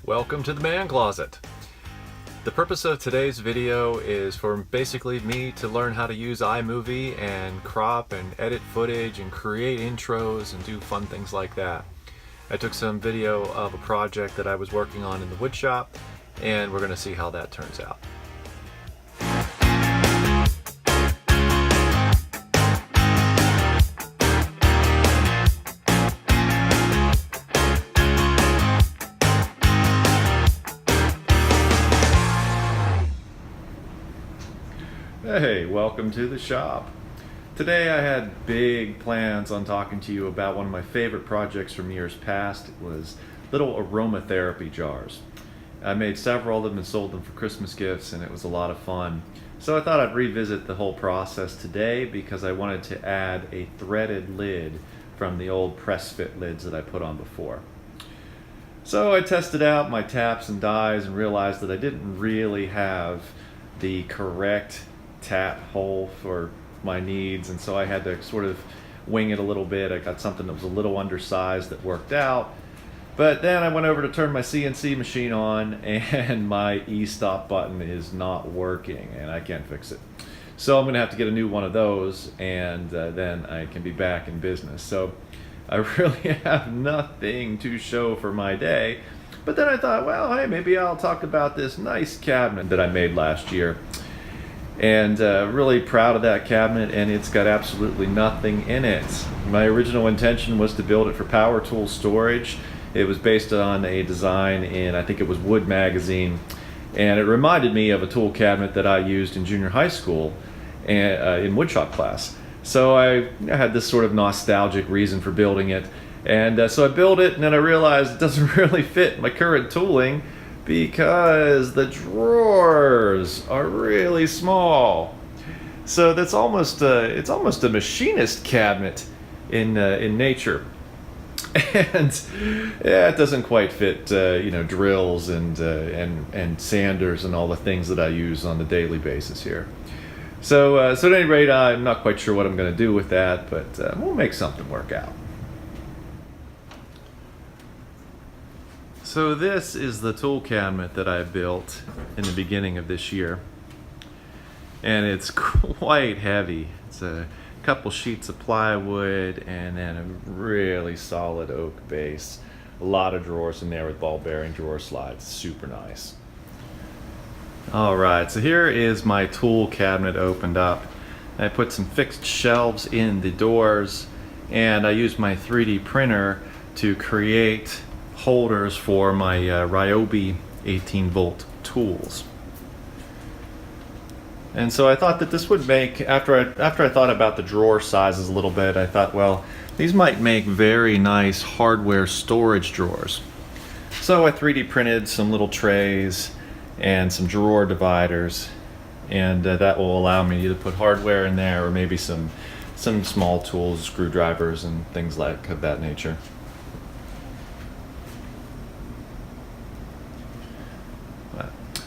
Welcome to the Man Closet. The purpose of today's video is for basically me to learn how to use iMovie and crop and edit footage and create intros and do fun things like that. I took some video of a project that I was working on in the woodshop, and we're going to see how that turns out. Hey, welcome to the shop. Today I had big plans on talking to you about one of my favorite projects from years past. It was little aromatherapy jars. I made several of them and sold them for Christmas gifts, and it was a lot of fun. So I thought I'd revisit the whole process today because I wanted to add a threaded lid from the old press fit lids that I put on before. So I tested out my taps and dies and realized that I didn't really have the correct tap hole for my needs, and so I had to sort of wing it a little bit. I got something that was a little undersized that worked out, but then I went over to turn my CNC machine on and my e-stop button is not working and I can't fix it. So I'm gonna have to get a new one of those, and then I can be back in business. So I really have nothing to show for my day, but then I thought, well, hey, maybe I'll talk about this nice cabinet that I made last year. And really proud of that cabinet, and it's got absolutely nothing in it. My original intention was to build it for power tool storage. It was based on a design in, I think it was Wood magazine, and it reminded me of a tool cabinet that I used in junior high school and, in woodshop class. So I had this sort of nostalgic reason for building it, and so I built it, and then I realized it doesn't really fit my current tooling because the drawers are really small. So that's almost it's almost a machinist cabinet in nature, and yeah, it doesn't quite fit drills and sanders and all the things that I use on a daily basis here. So so at any rate, I'm not quite sure what I'm going to do with that, but we'll make something work out. So this is the tool cabinet that I built in the beginning of this year, and it's quite heavy. It's a couple sheets of plywood and then a really solid oak base. A lot of drawers in there with ball bearing drawer slides. Super nice. Alright, so here is my tool cabinet opened up. I put some fixed shelves in the doors, and I used my 3D printer to create holders for my Ryobi 18-volt tools. And so I thought that this would make, after I thought about the drawer sizes a little bit, I thought, well, these might make very nice hardware storage drawers. So I 3D printed some little trays and some drawer dividers, and that will allow me to put hardware in there, or maybe some small tools, screwdrivers and things like of that nature.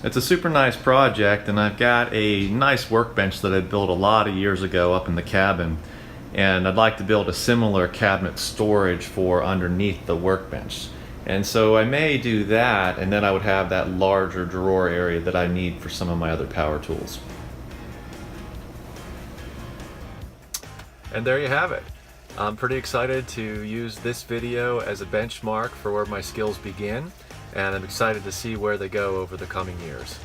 It's a super nice project, and I've got a nice workbench that I built a lot of years ago up in the cabin, and I'd like to build a similar cabinet storage for underneath the workbench. And so I may do that, and then I would have that larger drawer area that I need for some of my other power tools. And there you have it. I'm pretty excited to use this video as a benchmark for where my skills begin, and I'm excited to see where they go over the coming years.